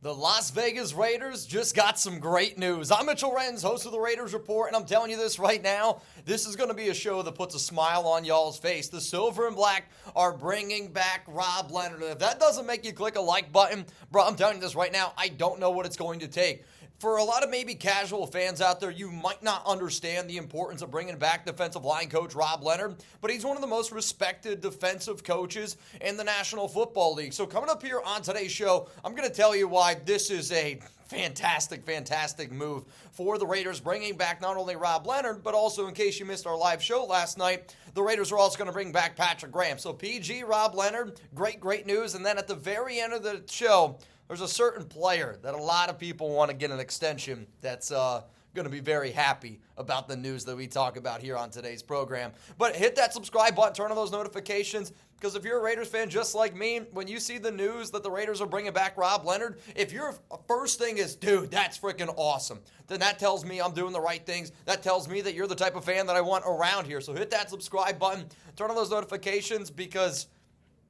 The Las Vegas Raiders just got some great news. I'm Mitchell Renz, host of the Raiders Report, and I'm telling you this right now. This is going to be a show that puts a smile on y'all's face. The Silver and Black are bringing back Rob Leonard. If that doesn't make you click a like button, bro, I'm telling you this right now, I don't know what it's going to take. For a lot of maybe casual fans out there, you might not understand the importance of bringing back defensive line coach Rob Leonard, but he's one of the most respected defensive coaches in the National Football League. So coming up here on today's show, I'm going to tell you why this is a fantastic move for the Raiders, bringing back not only Rob Leonard, but also, in case you missed our live show last night, the Raiders are also going to bring back Patrick Graham. So PG, Rob Leonard, great news. And then at the very end of the show, there's a certain player that a lot of people want to get an extension that's going to be very happy about the news that we talk about here on today's program. But hit that subscribe button, turn on those notifications, because if you're a Raiders fan just like me, when you see the news that the Raiders are bringing back Rob Leonard, if your first thing is, dude, that's freaking awesome, then that tells me I'm doing the right things. That tells me that you're the type of fan that I want around here. So hit that subscribe button, turn on those notifications, because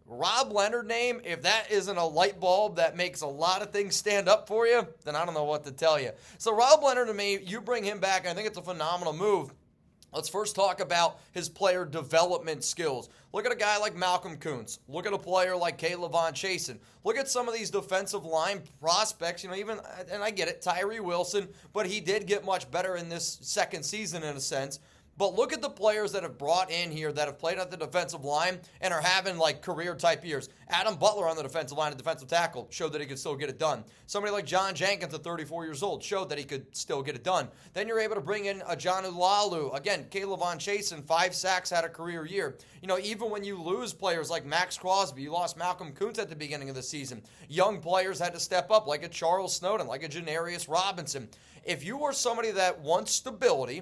Rob Leonard name, if that isn't a light bulb that makes a lot of things stand up for you, then I don't know what to tell you. So Rob Leonard, to me, you bring him back, I think it's a phenomenal move. Let's first talk about his player development skills. Look at a guy like Malcolm Koonce. Look at a player like K'Lavon Chaisson. Look at some of these defensive line prospects, even, and I get it, Tyree Wilson, but he did get much better in this second season in a sense. But look at the players that have brought in here that have played at the defensive line and are having like career-type years. Adam Butler on the defensive line, a defensive tackle, showed that he could still get it done. Somebody like John Jenkins at 34 years old showed that he could still get it done. Then you're able to bring in a John Ulalu. Again, K'Lavon Chaisson, 5 sacks, had a career year. Even when you lose players like Maxx Crosby, you lost Malcolm Koonce at the beginning of the season. Young players had to step up, like a Charles Snowden, like a Janarius Robinson. If you are somebody that wants stability,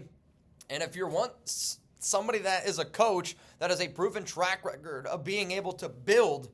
and if you want somebody that is a coach that has a proven track record of being able to build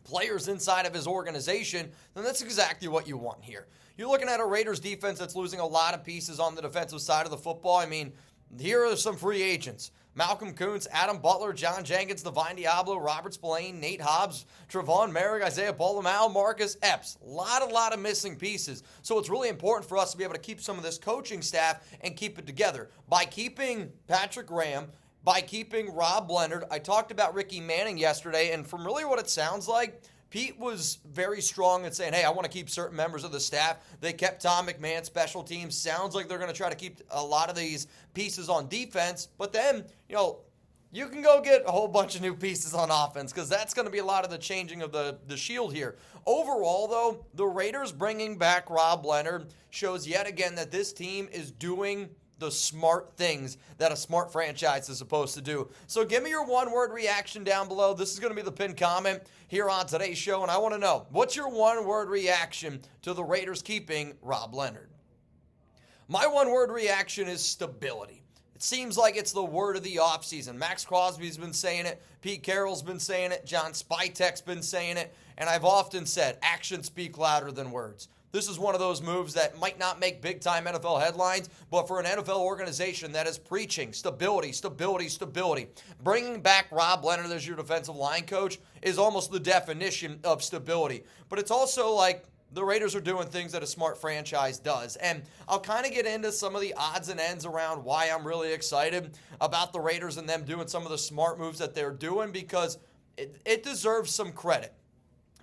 players inside of his organization, then that's exactly what you want here. You're looking at a Raiders defense that's losing a lot of pieces on the defensive side of the football. I mean, here are some free agents. Malcolm Koonce, Adam Butler, John Jenkins, Divine Diablo, Robert Spillane, Nate Hobbs, Trevon Merrick, Isaiah Pola-Mao, Marcus Epps. A lot of missing pieces. So it's really important for us to be able to keep some of this coaching staff and keep it together. By keeping Patrick Graham, by keeping Rob Leonard, I talked about Ricky Manning yesterday, and from really what it sounds like, Pete was very strong in saying, hey, I want to keep certain members of the staff. They kept Tom McMahon, special teams. Sounds like they're going to try to keep a lot of these pieces on defense. But then, you can go get a whole bunch of new pieces on offense, because that's going to be a lot of the changing of the shield here. Overall, though, the Raiders bringing back Rob Leonard shows yet again that this team is doing the smart things that a smart franchise is supposed to do. So give me your one-word reaction down below. This is going to be the pinned comment here on today's show, and I want to know, what's your one-word reaction to the Raiders keeping Rob Leonard? My one-word reaction is stability. It seems like it's the word of the offseason. Maxx Crosby's been saying it. Pete Carroll's been saying it. John Spytek's been saying it. And I've often said, actions speak louder than words. This is one of those moves that might not make big-time NFL headlines, but for an NFL organization that is preaching stability, bringing back Rob Leonard as your defensive line coach is almost the definition of stability. But it's also like the Raiders are doing things that a smart franchise does. And I'll kind of get into some of the odds and ends around why I'm really excited about the Raiders and them doing some of the smart moves that they're doing, because it deserves some credit.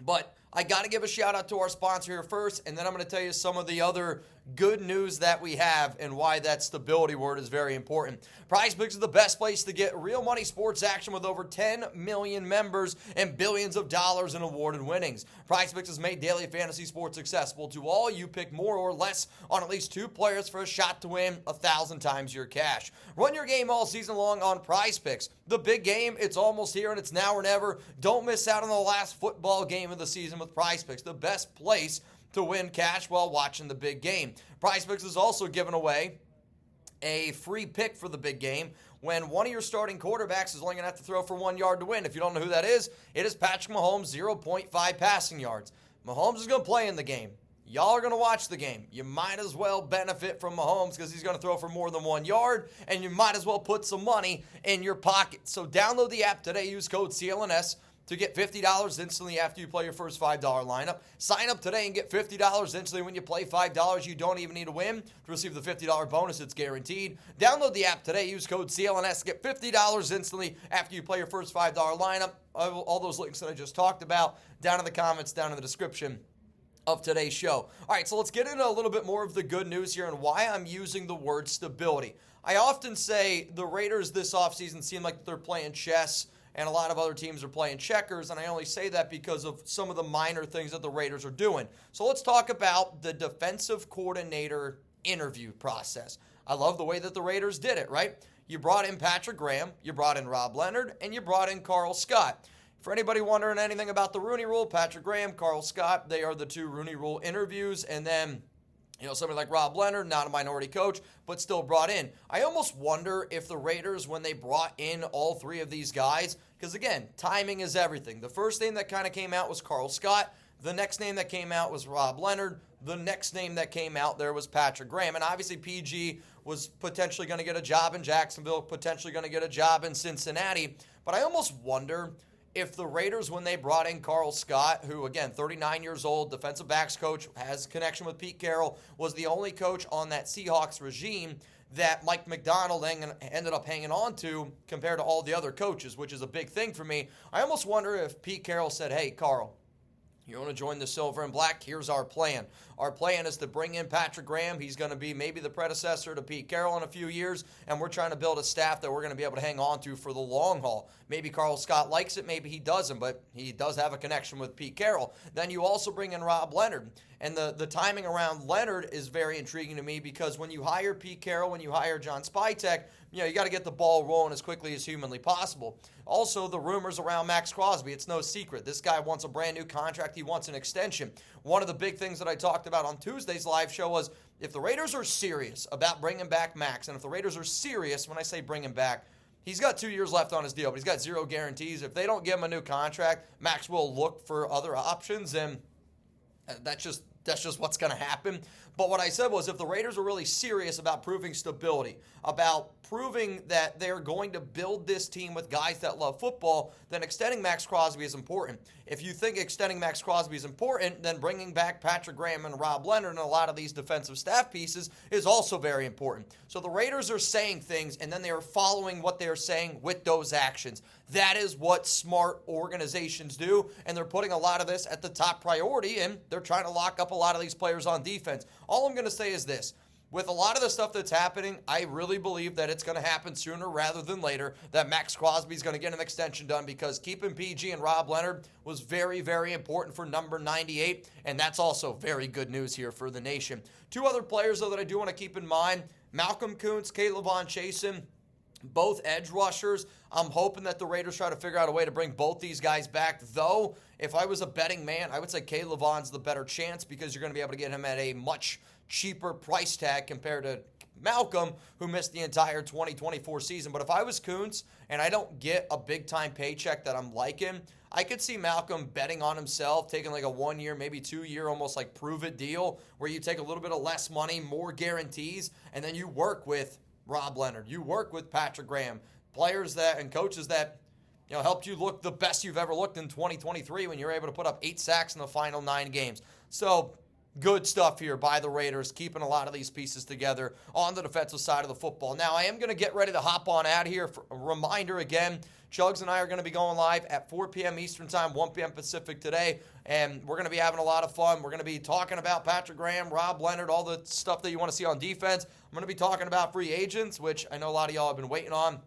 But I got to give a shout out to our sponsor here first, and then I'm going to tell you some of the other good news that we have and why that stability word is very important. PrizePicks is the best place to get real money sports action with over 10 million members and billions of dollars in awarded winnings. PrizePicks has made daily fantasy sports accessible to all. You pick more or less on at least 2 players for a shot to win 1,000 times your cash. Run your game all season long on PrizePicks. The big game, it's almost here and it's now or never. Don't miss out on the last football game of the season with PrizePicks, the best place to win cash while watching the big game. PrizePicks is also giving away a free pick for the big game when one of your starting quarterbacks is only going to have to throw for 1 yard to win. If you don't know who that is, it is Patrick Mahomes, 0.5 passing yards. Mahomes is going to play in the game. Y'all are going to watch the game. You might as well benefit from Mahomes because he's going to throw for more than 1 yard, and you might as well put some money in your pocket. So download the app today. Use code CLNS. to get $50 instantly after you play your first $5 lineup. Sign up today and get $50 instantly when you play $5. You don't even need to win to receive the $50 bonus. It's guaranteed. Download the app today. Use code CLNS to get $50 instantly after you play your first $5 lineup. All those links that I just talked about down in the comments, down in the description of today's show. All right, so let's get into a little bit more of the good news here and why I'm using the word stability. I often say the Raiders this offseason seem like they're playing chess and a lot of other teams are playing checkers, and I only say that because of some of the minor things that the Raiders are doing. So let's talk about the defensive coordinator interview process. I love the way that the Raiders did it, right? You brought in Patrick Graham, you brought in Rob Leonard, and you brought in Carl Scott. For anybody wondering anything about the Rooney Rule, Patrick Graham, Carl Scott, they are the two Rooney Rule interviews. And then, somebody like Rob Leonard, not a minority coach, but still brought in. I almost wonder if the Raiders, when they brought in all three of these guys, because again, timing is everything. The first name that kind of came out was Carl Scott. The next name that came out was Rob Leonard. The next name that came out there was Patrick Graham. And obviously PG was potentially going to get a job in Jacksonville, potentially going to get a job in Cincinnati. But I almost wonder if the Raiders, when they brought in Carl Scott, who, again, 39 years old, defensive backs coach, has a connection with Pete Carroll, was the only coach on that Seahawks regime that Mike McDonald ended up hanging on to compared to all the other coaches, which is a big thing for me. I almost wonder if Pete Carroll said, hey, Carl, you want to join the Silver and Black? Here's our plan. Our plan is to bring in Patrick Graham. He's going to be maybe the predecessor to Pete Carroll in a few years, and we're trying to build a staff that we're going to be able to hang on to for the long haul. Maybe Carl Scott likes it, maybe he doesn't, but he does have a connection with Pete Carroll. Then you also bring in Rob Leonard, and the timing around Leonard is very intriguing to me because when you hire Pete Carroll, when you hire John Spytek, you got to get the ball rolling as quickly as humanly possible. Also, the rumors around Maxx Crosby, it's no secret. This guy wants a brand new contract. He wants an extension. One of the big things that I talked about on Tuesday's live show was if the Raiders are serious about bringing back Maxx, and if the Raiders are serious, when I say bring him back, he's got 2 years left on his deal, but he's got zero guarantees. If they don't give him a new contract, Maxx will look for other options, and that's just what's going to happen. But what I said was if the Raiders are really serious about proving stability, about proving that they're going to build this team with guys that love football, then extending Maxx Crosby is important. If you think extending Maxx Crosby is important, then bringing back Patrick Graham and Rob Leonard and a lot of these defensive staff pieces is also very important. So the Raiders are saying things, and then they are following what they're saying with those actions. That is what smart organizations do, and they're putting a lot of this at the top priority, and they're trying to lock up a lot of these players on defense. All I'm going to say is this. With a lot of the stuff that's happening, I really believe that it's going to happen sooner rather than later, that Maxx Crosby is going to get an extension done because keeping PG and Rob Leonard was very, very important for number 98, and that's also very good news here for the nation. Two other players, though, that I do want to keep in mind, Malcolm Koonce, Caleb Von Chasen, both edge rushers. I'm hoping that the Raiders try to figure out a way to bring both these guys back, though if I was a betting man, I would say Caleb Von's the better chance because you're going to be able to get him at a much cheaper price tag compared to Malcolm, who missed the entire 2024 season. But if I was Koonce and I don't get a big-time paycheck that I'm liking, I could see Malcolm betting on himself, taking like a 1 year, maybe 2 year, almost like prove-it deal, where you take a little bit of less money, more guarantees, and then you work with Rob Leonard. You work with Patrick Graham, players that and coaches that helped you look the best you've ever looked in 2023 when you were able to put up 8 sacks in the final 9 games. So good stuff here by the Raiders, keeping a lot of these pieces together on the defensive side of the football. Now, I am going to get ready to hop on out here. For a reminder again, Chugs and I are going to be going live at 4 p.m. Eastern Time, 1 p.m. Pacific today, and we're going to be having a lot of fun. We're going to be talking about Patrick Graham, Rob Leonard, all the stuff that you want to see on defense. I'm going to be talking about free agents, which I know a lot of y'all have been waiting on.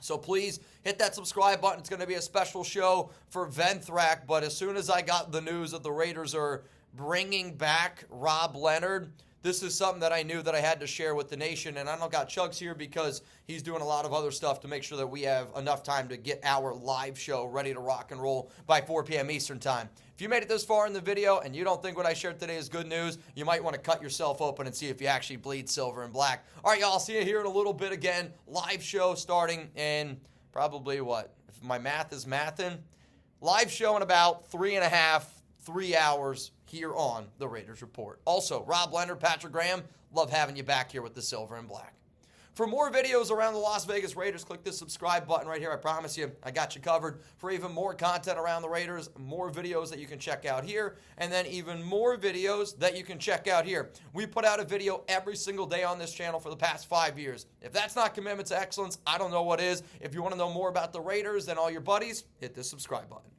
So please hit that subscribe button. It's going to be a special show for Venthrak, but as soon as I got the news that the Raiders are bringing back Rob Leonard, this is something that I knew that I had to share with the nation, and I don't got Chugs here because he's doing a lot of other stuff to make sure that we have enough time to get our live show ready to rock and roll by 4 p.m. Eastern Time. If you made it this far in the video and you don't think what I shared today is good news, you might want to cut yourself open and see if you actually bleed silver and black. All right, y'all, I'll see you here in a little bit again. Live show starting in probably if my math is mathin', live show in about 3 hours here on the Raiders Report. Also, Rob Leonard, Patrick Graham, love having you back here with the Silver and Black. For more videos around the Las Vegas Raiders, click the subscribe button right here. I promise you, I got you covered for even more content around the Raiders, more videos that you can check out here, and then even more videos that you can check out here. We put out a video every single day on this channel for the past 5 years. If that's not commitment to excellence, I don't know what is. If you want to know more about the Raiders and all your buddies, hit the subscribe button.